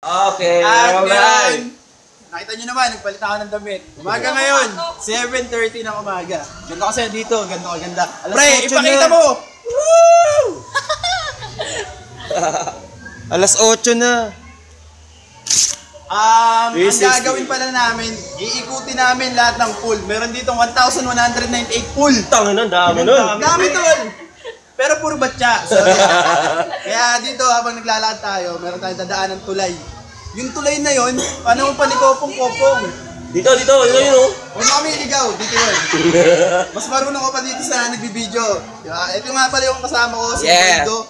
Okay, At alright. ngayon, nakita nyo naman, nagpalit ako ng damit. Umaga ngayon, 7:30 ng umaga. Ganda kasi dito, ganda kaganda. Pre, ipakita mo! Woo! Alas 8 na. Ang gagawin pala namin, iikutin namin lahat ng pool. Meron ditong 1,198 pool. Tangan na, dami nun. Dami tol! Pero puro batya. So, kaya dito habang naglalakad tayo, meron tayong dadaan ng tulay. Yung tulay na yon, paano mo pa ni Kopong-Kopong? Dito yun oh. Huwag kami iligaw, dito yun. Mas marunong ko pa dito sa nagbibideo. Diba? Ito nga pala yung kasama ko, si Aldo.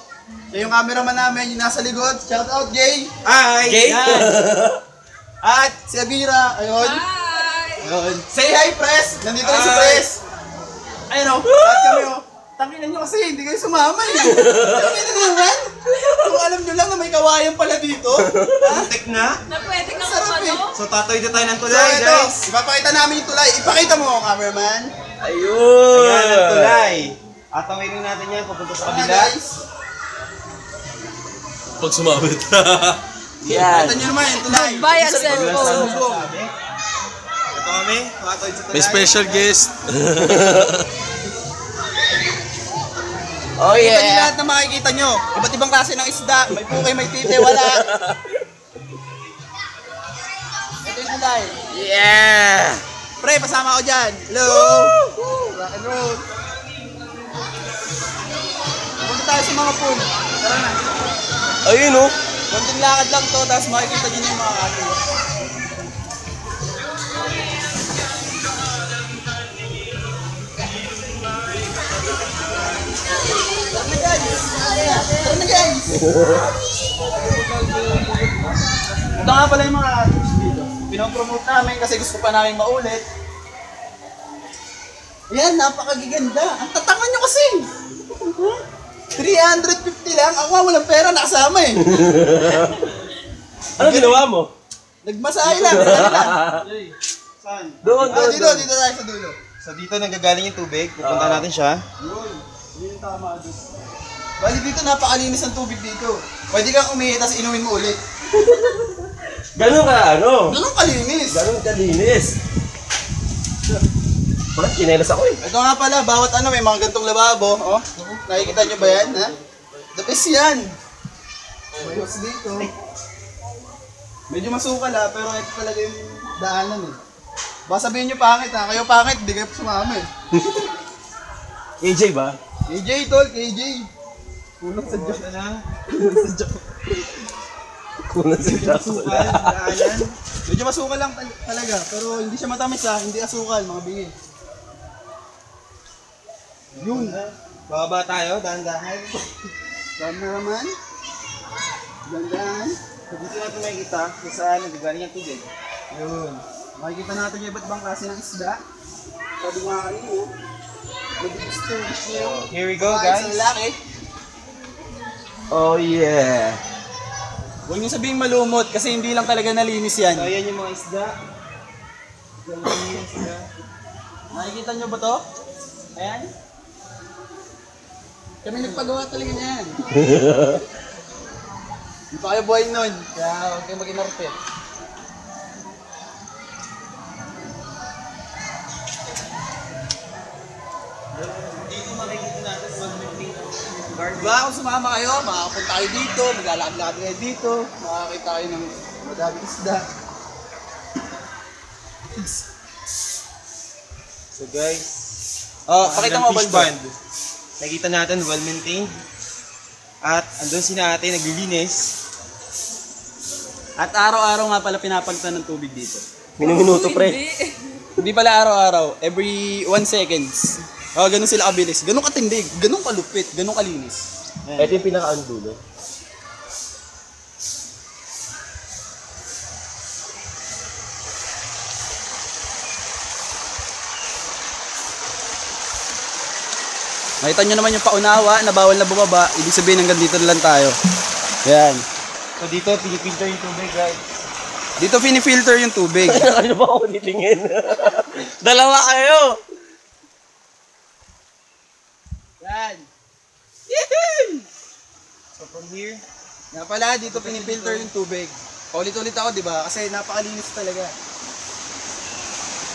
Siya yung cameraman namin, yung nasa likod. Shout out, Jay! Hi! Jay! At si Abira, ayun. Hi! Ayun. Say hi, Press! Nandito na si Press. Ayun o, lahat kami o. Tanginan nyo kasi, hindi kayo sumama eh. Tanginan naman. Kung alam nyo lang na may kawayan pala dito. Tek na? Na pwede kang Sarap eh. So tatoy na tayo ng tulay, So ito, guys. ipapakita namin yung tulay. Ipakita mo, cameraman. Ayun! Ayan ang tulay. Atawirin natin yan, papunta sa kabila. Guys. Pag sumabit. Yan. Ito nyo naman yung tulay. Buy a Isa rin cellphone. yung salubong. Ito kami, makatoy sa tulay. May special guest. Oh Ito yeah! yung lahat na makikita nyo. Iba't ibang klase ng isda. May pukay, may tite, wala. Ito yung tulay. Yeah! Pre, pasama ko dyan. Hello! Rock and roll. Punta tayo sa mga pool. Tara na. Ayun oh! Konting lakad lang to, tapos makikita nyo yung mga kato. Tara na guys! Tara na guys! Ito nga pala yung mga tips dito. Pinopromote namin kasi gusto pa namin maulit. Ayan, napakagiganda. Ang tatangan nyo kasi! 350 lang? Ako nga walang pera, nakasama eh. Ano ginawa mo? Nagmasahe lang. Saan? Doon. Dito tayo sa dulo. So dito nanggagaling yung tubig, pupunta natin siya. Yun. Yun yung tama doon. Bali dito napakalinis ang tubig dito. Pwede kang umihi, tapos inumin mo ulit. Ganun ka ano? Ganun kalinis. Ganun kalinis. Bakit kinelas ako eh? Ito nga pala, bawat ano may mga gantong lababo. Oh, nakikita nyo ba yan? Ha? The best yan. May hose dito. Medyo masukal ha, pero ito talaga yung daanan eh. Baka sabihin nyo pangit ha, kayo pangit, hindi kayo sumama eh. AJ ba? KJ tol, KJ. Kulang sa joke na. Kulang sa joke. Kulang sa Medyo masukal, daanan. Medyo masukal lang talaga, pero hindi siya matamis ha, hindi asukal, mga bingi. Yun. Bababa tayo, dahan-dahan. Saan na naman? Gandaan. So dito natin makikita kung saan nanggagaling ang tubig. Yun. Makikita natin yung iba't ibang klase ng isda. Sabi nga kanina, mag-distinguish nyo yung Here we go mga guys. isang lalaki. Oh yeah. Huwag nyo sabihing malumot kasi hindi lang talaga nalinis yan. So ayan yung mga isda. Galing yung isda. Nakikita nyo ba to? Ayan. Kami nagpagawa talaga niyan. Hindi pa kayo buhay nun. Kaya huwag kayo mag-inorpit. Dito makikita natin mag-meeting guard. Diba kung sumama kayo, makakapunta kayo dito, maglalakad-lakad kayo dito, makakita kayo ng madaming isda. So guys, Pakita mo fish ba pond. Nakita natin well maintained. At andun si ate naglilinis. At araw-araw nga pala pinapalitan ng tubig dito. Minuto pre. Hindi pala araw-araw, every 1 seconds. Ganun sila kabilis, ganun katindig, ganun kalupit, ganun kalinis. Ito yung pinaka-andulo. Nakita nyo naman yung paunawa na bawal na bumaba, ibig sabihin hanggang dito na lang tayo. Ayan. So dito, pinipilter yung tubig guys. Dito pinifilter yung tubig. Ano ba ako nitingin? Dalawa kayo! Yan. So from here, Nga pala, dito pinifilter yung tubig. Paulit-ulit ako, di ba? Kasi napakalinis talaga.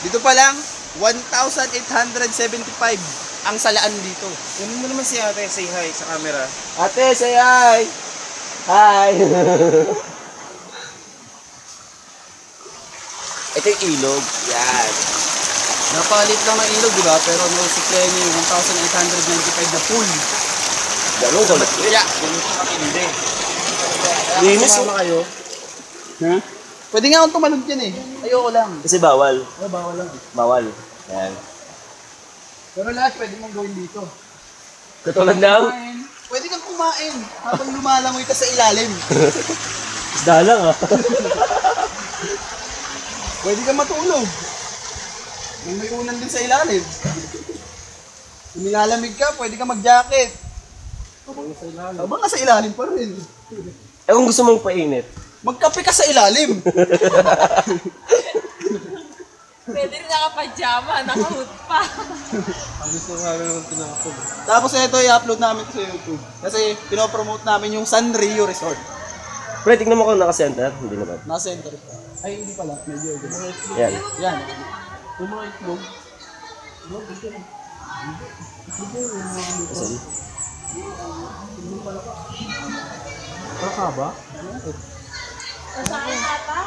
Dito pa lang, 1,875 ang salaan dito. Kunin mo naman si ate, say hi sa camera. Ate, say hi! Hi! Ito yung ilog. Yan. Napalit lang ng ilog, di ba? Pero no, si Kenny, 1,895 na pool. Ganun ko lang. Kaya, Hindi. Linis. sumama kayo. Ha? Pwede nga akong tumalog dyan eh. Ayoko lang. Kasi bawal. Oh, bawal lang. Bawal. Yan. Pero lahat pwede mong gawin dito. Katulad ng Pwede kang kumain habang lumalangoy ka sa ilalim. isda lang ah. Pwede kang matulog. May unan din sa ilalim. Kung nilalamig ka, pwede kang mag-jacket. Habang nasa ilalim pa rin. Eh kung gusto mong painit. Magkape ka sa ilalim. Pwede rin nakapajama, nakahood pa. Ang gusto ko namin ng tinapog. Tapos ito i-upload namin sa YouTube. Kasi pinopromote namin yung San Rio Resort. Pre, tignan mo kung naka-center. Hindi naman. Nasa center pa. Ay, hindi pala. Medyo. Yan. Yan. Asan? Saan ka pa?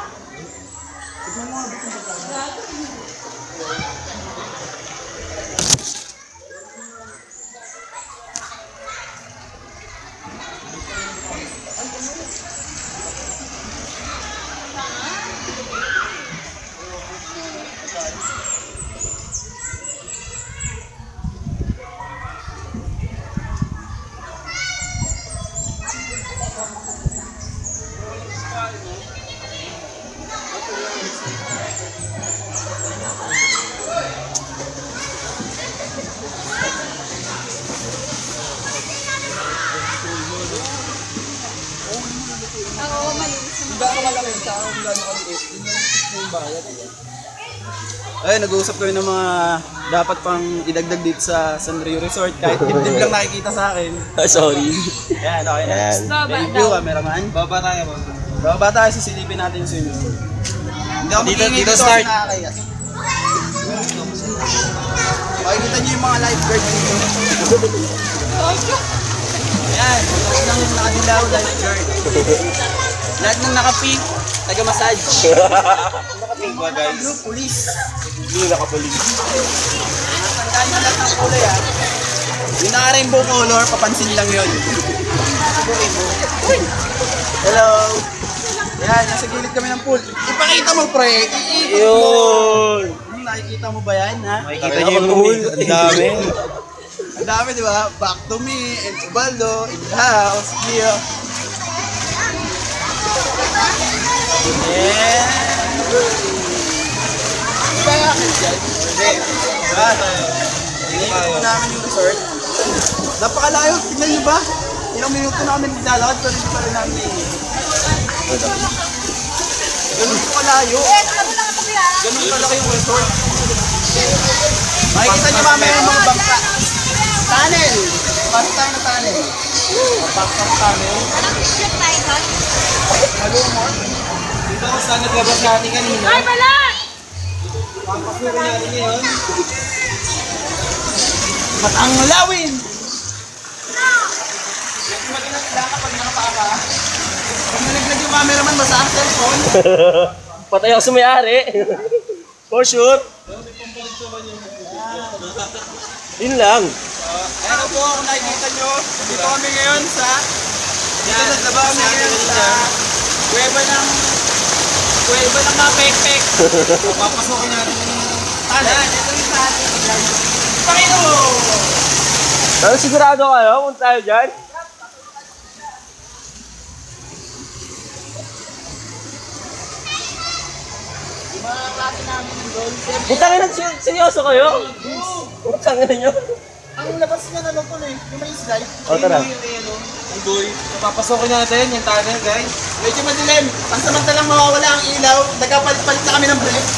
Oo, malinis. Kung gaano malaki yung tao, kung gaano kaliit, yun yung bayad. Ayun, nag-uusap kami ng mga dapat pang idagdag dito sa San Rio Resort. Kahit dibdib lang nakikita sa akin. Sorry. Yan, okay na. Yan. Baba Thank you, daw. cameraman. Baba tayo ba? Bababa tayo, sisilipin natin yung swimming pool. Hindi ako Dito- magiging dito dito start. kasi nakakaya. Makikita niyo yung mga lifeguard dito. Ayan, lahat ng nakadilaw lifeguard. Lahat ng naka-pink, taga-massage. Naka-pink ba guys? Blue, police. Hindi nakapulig. Tandaan nyo lahat ng kulay ha. Yung naka-rainbow color, papansin lang yun. Hello! Yan, nasa gilid kami ng pool. Ipakita mo pre! Iikot mo! Yun! Nakikita mo ba yan ha? Makikita niyo yung pool. Ang dami. Ang dami di ba? Back to me, and Ubaldo, in the house, Gio. Yeah! Kaya akin dyan. Hindi. Diba? Tingnan po namin yung resort. Napakalayo, tingnan nyo ba? Ilang minuto na kami naglalakad pero hindi pa rin namin iinit. Ganun po kalayo. Ganun kalaki yung resort. Makikita nyo mamaya yung mga bangka. Tunnel! Pasok tayo na tunnel. Pasok tunnel. Malumot. Dito ako saan naglabas natin kanina. Ay, balat! Papasukin natin ngayon. Matanglawin! Mag-ingat lang kapag nakapaa ka. Pag nalaglag yung cameraman, basa ang cellphone. Patay ako sa may-ari. For sure. Yun lang. Ayan po, kung nakikita nyo, dito kami ngayon sa naglaba kami ngayon sa kuweba ng mga pek-pek. Papasukin natin yung Talan, ito yung sa atin. Pakino mo! Pero sigurado kayo, punta tayo dyan. Yung mga klase namin doon, Putangin na, seryoso kayo? Putangin na nyo. ang labas niya na lang tuloy, yung may slide. O, tara. Ang boy. Papasukin natin yung tunnel guys. Medyo madilim. Pansamantalang mawawala ang ilaw, nagkapalit-palit na kami ng brake.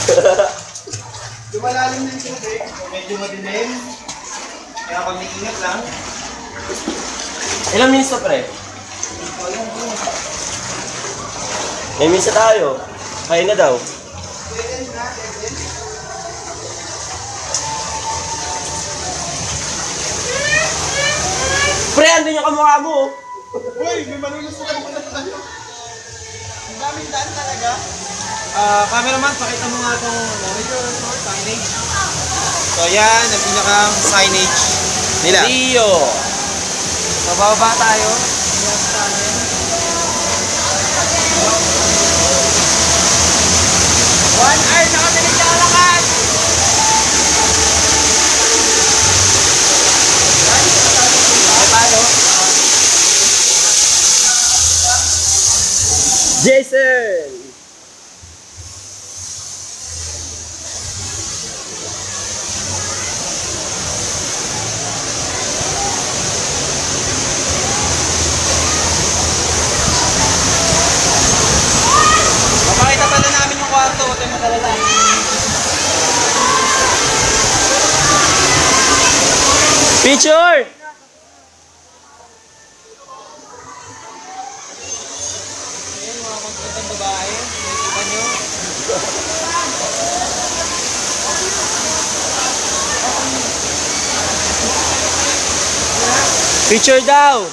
Lumalalim na yung tubig. Medyo madilim. Kaya kami ingat lang. Ilang minutes na pre? May misa tayo. Kaya na daw. Pre, andun yung kamukha mo. Uy, may malulusukan mo na tayo. Ang daming daan talaga. Cameraman, pakita mo nga itong signage. So yan, ang pinakang signage nila. Rio. So bababa tayo. One hour na kami naglalakad! Paano? Jason. Mapakita pala namin yung kwarto. Huwag tayo magalala. Picture. Ayan, mga magkatang babae. Nakikita nyo. Picture daw.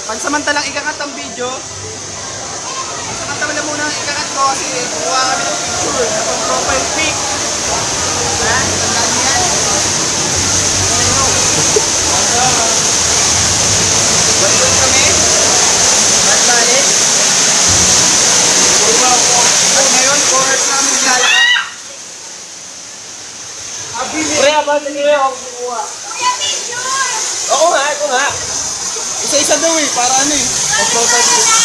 Pansamantalang ikakat ang video. Pansamantala muna ang ikakat ko kasi kukuha kami ng picture na pang profile pic. Ha? Tandaan niyo yan? Balik kami. Balik. At ngayon, course namin lalakad. Pre, abang sa niyo ako kukuha. Ako nga. Isa-isa daw eh, para ano eh. Pang profile pic.